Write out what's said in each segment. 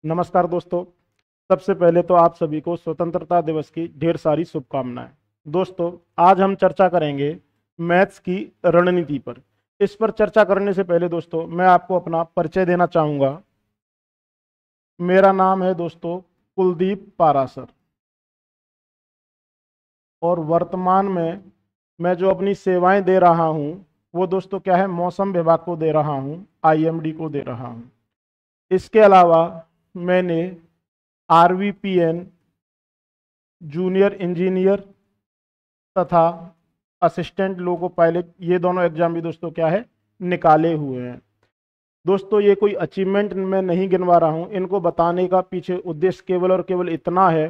नमस्कार दोस्तों। सबसे पहले तो आप सभी को स्वतंत्रता दिवस की ढेर सारी शुभकामनाएं। दोस्तों, आज हम चर्चा करेंगे मैथ्स की रणनीति पर। इस पर चर्चा करने से पहले दोस्तों मैं आपको अपना परिचय देना चाहूँगा। मेरा नाम है दोस्तों कुलदीप पारासर और वर्तमान में मैं जो अपनी सेवाएं दे रहा हूँ वो दोस्तों क्या है, मौसम विभाग को दे रहा हूँ, आईएमडी को दे रहा हूँ। इसके अलावा मैंने आरवीपीएन जूनियर इंजीनियर तथा असिस्टेंट लोको पायलट ये दोनों एग्जाम भी दोस्तों क्या है, निकाले हुए हैं। दोस्तों ये कोई अचीवमेंट मैं नहीं गिनवा रहा हूँ, इनको बताने का पीछे उद्देश्य केवल और केवल इतना है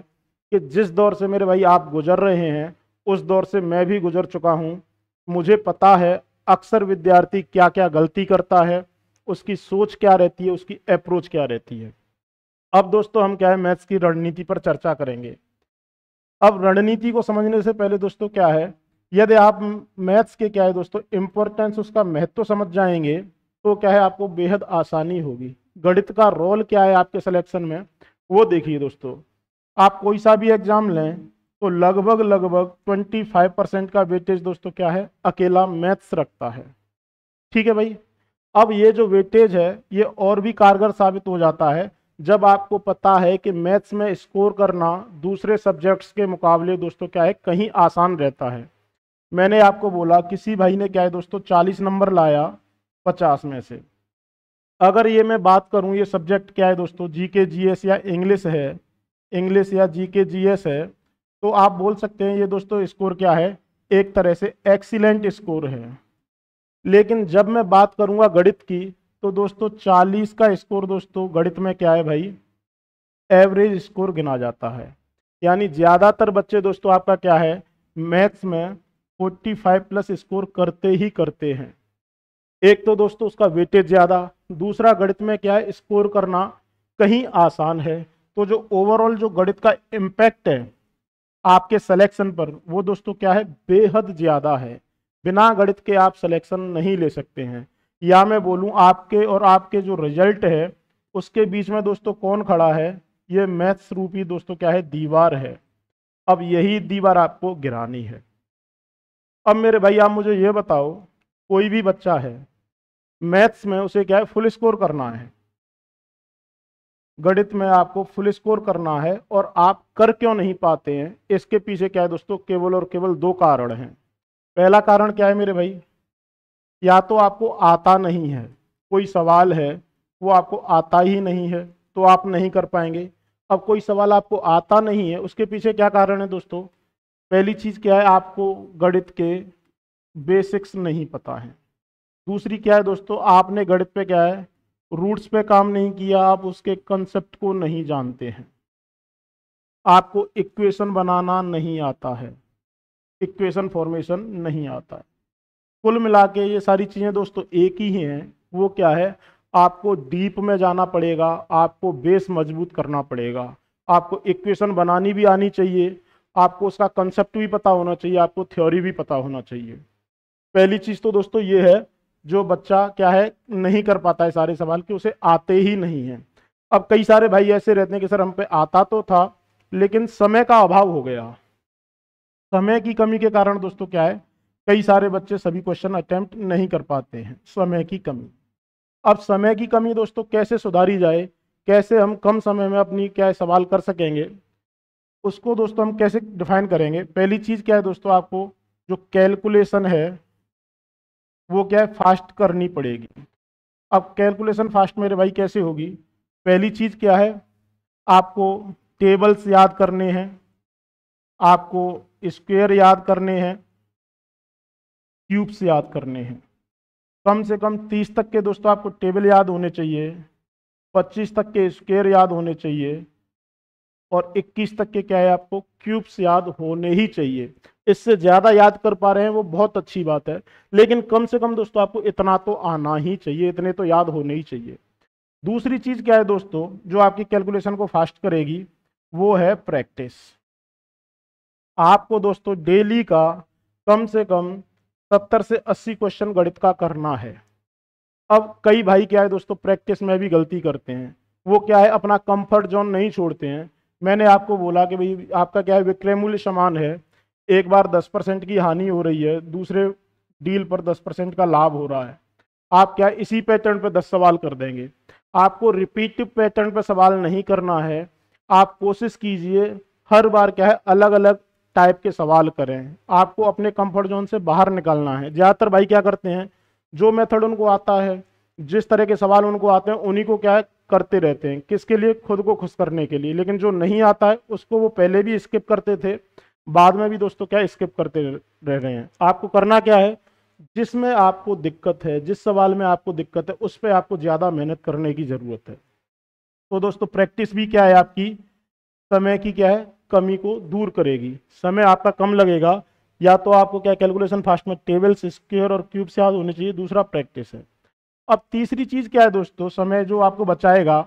कि जिस दौर से मेरे भाई आप गुजर रहे हैं उस दौर से मैं भी गुजर चुका हूँ। मुझे पता है अक्सर विद्यार्थी क्या क्या गलती करता है, उसकी सोच क्या रहती है, उसकी अप्रोच क्या रहती है। अब दोस्तों हम क्या है, मैथ्स की रणनीति पर चर्चा करेंगे। अब रणनीति को समझने से पहले दोस्तों क्या है, यदि आप मैथ्स के क्या है दोस्तों इंपॉर्टेंस, उसका महत्व समझ जाएंगे तो क्या है आपको बेहद आसानी होगी। गणित का रोल क्या है आपके सिलेक्शन में वो देखिए दोस्तों। आप कोई सा भी एग्जाम लें तो लगभग लगभग 25% का वेटेज दोस्तों क्या है, अकेला मैथ्स रखता है। ठीक है भाई। अब ये जो वेटेज है ये और भी कारगर साबित हो जाता है जब आपको पता है कि मैथ्स में स्कोर करना दूसरे सब्जेक्ट्स के मुकाबले दोस्तों क्या है, कहीं आसान रहता है। मैंने आपको बोला किसी भाई ने क्या है दोस्तों 40 नंबर लाया 50 में से। अगर ये मैं बात करूं, ये सब्जेक्ट क्या है दोस्तों, जीके जीएस या इंग्लिश है, इंग्लिश या जीके जीएस है, तो आप बोल सकते हैं ये दोस्तों स्कोर क्या है, एक तरह से एक्सीलेंट स्कोर है। लेकिन जब मैं बात करूंगा गणित की तो दोस्तों 40 का स्कोर दोस्तों गणित में क्या है भाई, एवरेज स्कोर गिना जाता है। यानी ज्यादातर बच्चे दोस्तों आपका क्या है, मैथ्स में 45 प्लस स्कोर करते ही करते हैं। एक तो दोस्तों उसका वेटेज ज्यादा, दूसरा गणित में क्या है स्कोर करना कहीं आसान है। तो जो ओवरऑल जो गणित का इम्पैक्ट है आपके सिलेक्शन पर वो दोस्तों क्या है, बेहद ज्यादा है। बिना गणित के आप सिलेक्शन नहीं ले सकते हैं। या मैं बोलूं आपके और आपके जो रिजल्ट है उसके बीच में दोस्तों कौन खड़ा है, ये मैथ्स रूपी दोस्तों क्या है, दीवार है। अब यही दीवार आपको गिरानी है। अब मेरे भाई आप मुझे ये बताओ, कोई भी बच्चा है मैथ्स में उसे क्या है फुल स्कोर करना है, गणित में आपको फुल स्कोर करना है और आप कर क्यों नहीं पाते हैं, इसके पीछे क्या है दोस्तों, केवल और केवल दो कारण हैं। पहला कारण क्या है मेरे भाई, या तो आपको आता नहीं है, कोई सवाल है वो आपको आता ही नहीं है तो आप नहीं कर पाएंगे। अब कोई सवाल आपको आता नहीं है उसके पीछे क्या कारण है दोस्तों, पहली चीज क्या है, आपको गणित के बेसिक्स नहीं पता है। दूसरी क्या है दोस्तों, आपने गणित पे क्या है रूट्स पे काम नहीं किया, आप उसके कंसेप्ट को नहीं जानते हैं। आपको इक्वेशन बनाना नहीं आता है, इक्वेशन फॉर्मेशन नहीं आता है। कुल मिला के ये सारी चीजें दोस्तों एक ही हैं। वो क्या है, आपको डीप में जाना पड़ेगा, आपको बेस मजबूत करना पड़ेगा। आपको इक्वेशन बनानी भी आनी चाहिए, आपको उसका कंसेप्ट भी पता होना चाहिए, आपको थ्योरी भी पता होना चाहिए। पहली चीज तो दोस्तों ये है, जो बच्चा क्या है नहीं कर पाता है सारे सवाल कि उसे आते ही नहीं है। अब कई सारे भाई ऐसे रहते हैं कि सर हम पे आता तो था लेकिन समय का अभाव हो गया। समय की कमी के कारण दोस्तों क्या है, कई सारे बच्चे सभी क्वेश्चन अटेम्प्ट नहीं कर पाते हैं, समय की कमी। अब समय की कमी दोस्तों कैसे सुधारी जाए, कैसे हम कम समय में अपनी क्या है सवाल कर सकेंगे, उसको दोस्तों हम कैसे डिफाइन करेंगे। पहली चीज क्या है दोस्तों, आपको जो कैलकुलेशन है वो क्या है फास्ट करनी पड़ेगी। अब कैलकुलेशन फास्ट मेरे भाई कैसे होगी, पहली चीज क्या है, आपको टेबल्स याद करने हैं, आपको स्क्वायर याद करने हैं, क्यूब्स याद करने हैं। कम से कम 30 तक के दोस्तों आपको टेबल याद होने चाहिए, 25 तक के स्क्वायर याद होने चाहिए और 21 तक के क्या है आपको क्यूब्स याद होने ही चाहिए। इससे ज्यादा याद कर पा रहे हैं वो बहुत अच्छी बात है, लेकिन कम से कम दोस्तों आपको इतना तो आना ही चाहिए, इतने तो याद होने ही चाहिए। दूसरी चीज क्या है दोस्तों जो आपकी कैलकुलेशन को फास्ट करेगी, वो है प्रैक्टिस। आपको दोस्तों डेली का कम से कम 70 से 80 क्वेश्चन गणित का करना है। अब कई भाई क्या है दोस्तों प्रैक्टिस में भी गलती करते हैं, वो क्या है, अपना कंफर्ट जोन नहीं छोड़ते हैं। मैंने आपको बोला कि भाई आपका क्या है, विक्रय मूल्य समान है, एक बार 10% की हानि हो रही है, दूसरे डील पर 10% का लाभ हो रहा है, आप क्या इसी पैटर्न पे 10 सवाल कर देंगे। आपको रिपीटिव पैटर्न पे सवाल नहीं करना है। आप कोशिश कीजिए हर बार क्या है, अलग अलग टाइप के सवाल करें। आपको अपने कंफर्ट जोन से बाहर निकलना है। ज्यादातर भाई क्या करते हैं, जो मेथड उनको आता है, जिस तरह के सवाल उनको आते हैं, उन्हीं को क्या है करते रहते हैं। किसके लिए? खुद को खुश करने के लिए। लेकिन जो नहीं आता है उसको वो पहले भी स्किप करते थे, बाद में भी दोस्तों क्या स्किप करते रह रहे हैं। आपको करना क्या है, जिसमें आपको दिक्कत है, जिस सवाल में आपको दिक्कत है, उस पर आपको ज्यादा मेहनत करने की जरूरत है। तो दोस्तों प्रैक्टिस भी क्या है आपकी, समय की क्या है कमी को दूर करेगी। समय आपका कम लगेगा, या तो आपको क्या कैलकुलेशन फास्ट में टेबल्स, स्क्वायर और क्यूब से याद होनी चाहिए, दूसरा प्रैक्टिस है। अब तीसरी चीज क्या है दोस्तों, समय जो आपको बचाएगा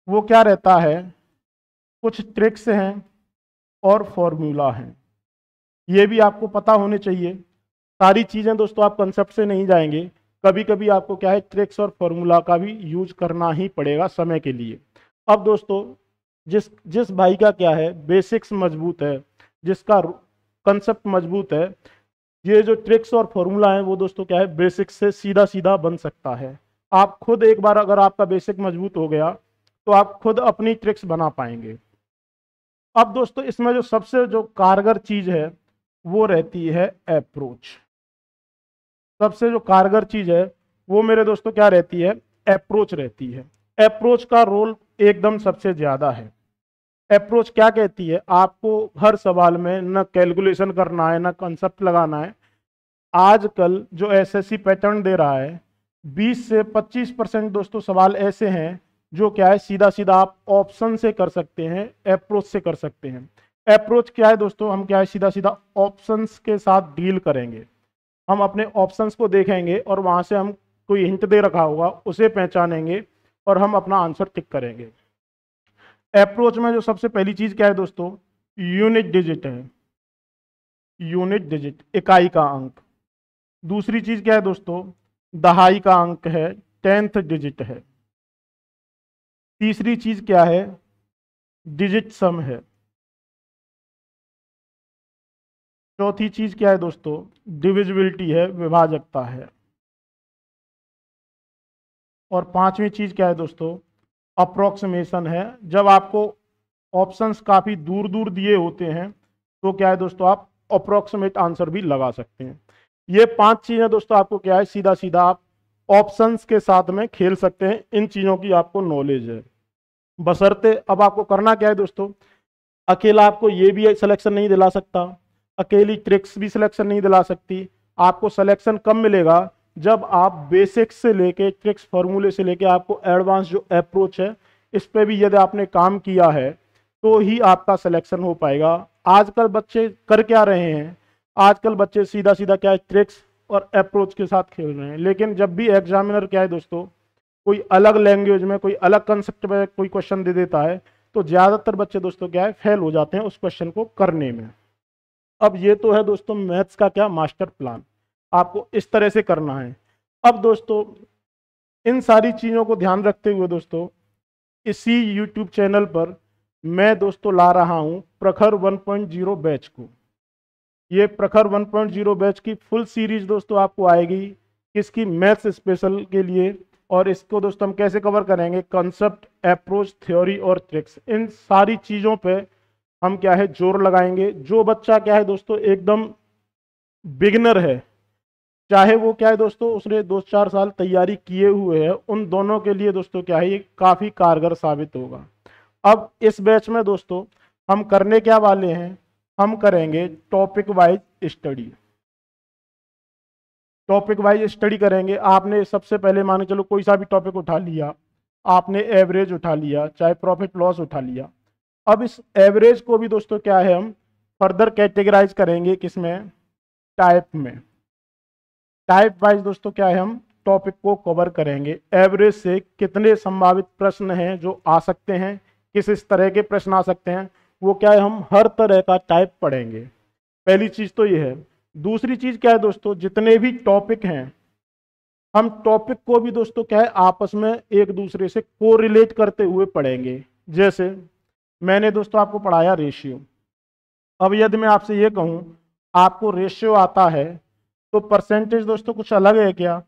वो क्या रहता है, कुछ ट्रिक्स हैं और फॉर्मूला हैं, ये भी आपको पता होने चाहिए। सारी चीजें दोस्तों आप कंसेप्ट से नहीं जाएंगे, कभी कभी आपको क्या है ट्रिक्स और फॉर्मूला का भी यूज करना ही पड़ेगा समय के लिए। अब दोस्तों जिस जिस भाई का क्या है बेसिक्स मजबूत है, जिसका कंसेप्ट मजबूत है, ये जो ट्रिक्स और फॉर्मूला है वो दोस्तों क्या है बेसिक्स से सीधा सीधा बन सकता है। आप खुद एक बार अगर आपका बेसिक मजबूत हो गया तो आप खुद अपनी ट्रिक्स बना पाएंगे। अब दोस्तों इसमें जो सबसे जो कारगर चीज है वो रहती है अप्रोच। सबसे जो कारगर चीज है वो मेरे दोस्तों क्या रहती है, अप्रोच रहती है। अप्रोच का रोल एकदम सबसे ज्यादा है। अप्रोच क्या कहती है, आपको हर सवाल में न कैलकुलेशन करना है, न कंसेप्ट लगाना है। आजकल जो एसएससी पैटर्न दे रहा है, 20 से 25% दोस्तों सवाल ऐसे हैं जो क्या है सीधा सीधा आप ऑप्शन से कर सकते हैं, अप्रोच से कर सकते हैं। अप्रोच क्या है दोस्तों, हम क्या है सीधा सीधा ऑप्शंस के साथ डील करेंगे। हम अपने ऑप्शंस को देखेंगे और वहां से हम कोई हिंट दे रखा होगा उसे पहचानेंगे और हम अपना आंसर टिक करेंगे। अप्रोच में जो सबसे पहली चीज क्या है दोस्तों, यूनिट डिजिट है। यूनिट डिजिट इकाई का अंक। दूसरी चीज क्या है दोस्तों, दहाई का अंक है, 10th डिजिट है। तीसरी चीज क्या है, डिजिट सम है। चौथी चीज क्या है दोस्तों, डिविजिबिलिटी है, विभाजकता है। और पांचवी चीज क्या है दोस्तों, अप्रोक्सीमेशन है। जब आपको ऑप्शंस काफी दूर दूर दिए होते हैं तो क्या है दोस्तों, आप अप्रोक्सीमेट आंसर भी लगा सकते हैं। ये 5 चीजें दोस्तों आपको क्या है सीधा सीधा आप ऑप्शंस के साथ में खेल सकते हैं। इन चीजों की आपको नॉलेज है, बशर्ते अब आपको करना क्या है दोस्तों, अकेला आपको ये भी सिलेक्शन नहीं दिला सकता, अकेली ट्रिक्स भी सिलेक्शन नहीं दिला सकती। आपको सिलेक्शन कब मिलेगा, जब आप बेसिक्स से लेके ट्रिक्स फॉर्मूले से लेके आपको एडवांस जो अप्रोच है इस पे भी यदि आपने काम किया है तो ही आपका सिलेक्शन हो पाएगा। आजकल बच्चे कर क्या रहे हैं, आजकल बच्चे सीधा सीधा क्या है ट्रिक्स और अप्रोच के साथ खेल रहे हैं। लेकिन जब भी एग्जामिनर क्या है दोस्तों कोई अलग लैंग्वेज में कोई अलग कंसेप्ट में कोई क्वेश्चन दे देता है तो ज्यादातर बच्चे दोस्तों क्या है फेल हो जाते हैं उस क्वेश्चन को करने में। अब ये तो है दोस्तों मैथ्स का क्या मास्टर प्लान, आपको इस तरह से करना है। अब दोस्तों इन सारी चीजों को ध्यान रखते हुए दोस्तों इसी YouTube चैनल पर मैं दोस्तों ला रहा हूं प्रखर 1.0 बैच को। ये प्रखर 1.0 बैच की फुल सीरीज दोस्तों आपको आएगी, किसकी, मैथ्स स्पेशल के लिए। और इसको दोस्तों हम कैसे कवर करेंगे, कंसेप्ट, अप्रोच, थ्योरी और ट्रिक्स, इन सारी चीजों पे हम क्या है जोर लगाएंगे। जो बच्चा क्या है दोस्तों एकदम बिगिनर है, चाहे वो क्या है दोस्तों उसने 2-4 साल तैयारी किए हुए हैं, उन दोनों के लिए दोस्तों क्या है ये काफी कारगर साबित होगा। अब इस बैच में दोस्तों हम करने क्या वाले हैं, हम करेंगे topic wise study. Topic wise study करेंगे। आपने सबसे पहले मान के चलो कोई सा भी टॉपिक उठा लिया, आपने एवरेज उठा लिया, चाहे प्रॉफिट लॉस उठा लिया। अब इस एवरेज को भी दोस्तों क्या है हम फर्दर कैटेगराइज करेंगे, किसमें, टाइप में। टाइप वाइज दोस्तों क्या है हम टॉपिक को कवर करेंगे। एवरेज से कितने संभावित प्रश्न हैं जो आ सकते हैं, किस इस तरह के प्रश्न आ सकते हैं, वो क्या है हम हर तरह का टाइप पढ़ेंगे। पहली चीज तो ये है। दूसरी चीज क्या है दोस्तों, जितने भी टॉपिक हैं हम टॉपिक को भी दोस्तों क्या है आपस में एक दूसरे से कोरिलेट करते हुए पढ़ेंगे। जैसे मैंने दोस्तों आपको पढ़ाया रेशियो। अब यदि मैं आपसे ये कहूं आपको रेशियो आता है तो परसेंटेज दोस्तों कुछ अलग है क्या?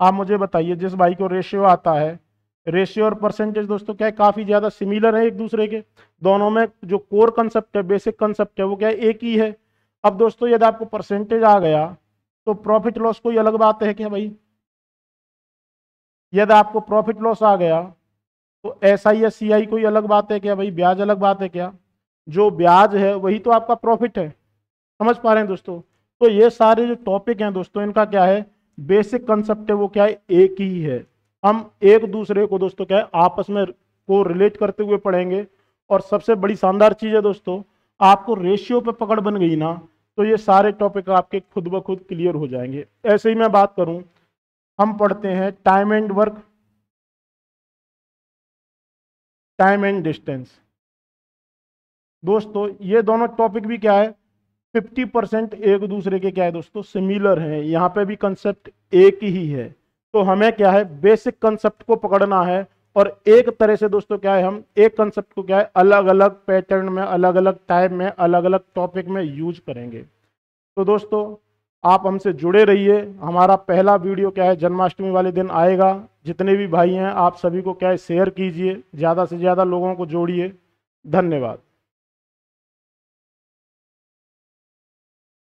आप मुझे बताइए, जिस भाई को रेशियो आता है, रेशियो और परसेंटेज दोस्तों क्या है काफी ज्यादा सिमिलर है एक दूसरे के। दोनों में जो कोर कंसेप्ट है, बेसिक कंसेप्ट है, वो क्या है एक ही है। अब दोस्तों यदि आपको परसेंटेज आ गया तो प्रॉफिट लॉस कोई अलग बात है क्या भाई? यदि आपको प्रॉफिट लॉस आ गया तो एस आई या सी आई कोई अलग बात है क्या भाई? ब्याज अलग बात है क्या? जो ब्याज है वही तो आपका प्रॉफिट है। समझ पा रहे हैं दोस्तों? तो ये सारे जो टॉपिक हैं दोस्तों, इनका क्या है बेसिक कंसेप्ट है, वो क्या है एक ही है। हम एक दूसरे को दोस्तों क्या है आपस में को रिलेट करते हुए पढ़ेंगे। और सबसे बड़ी शानदार चीज है दोस्तों, आपको रेशियो पे पकड़ बन गई ना तो ये सारे टॉपिक आपके खुद ब खुद क्लियर हो जाएंगे। ऐसे ही मैं बात करूं, हम पढ़ते हैं time and work, time and distance. दोस्तों ये दोनों टॉपिक भी क्या है 50% एक दूसरे के क्या है दोस्तों सिमिलर हैं। यहाँ पे भी कंसेप्ट एक ही है। तो हमें क्या है बेसिक कंसेप्ट को पकड़ना है और एक तरह से दोस्तों क्या है हम एक कंसेप्ट को क्या है अलग अलग पैटर्न में, अलग अलग टाइम में, अलग अलग टॉपिक में यूज करेंगे। तो दोस्तों आप हमसे जुड़े रहिए। हमारा पहला वीडियो क्या है जन्माष्टमी वाले दिन आएगा। जितने भी भाई हैं आप सभी को क्या है शेयर कीजिए, ज़्यादा से ज़्यादा लोगों को जोड़िए। धन्यवाद।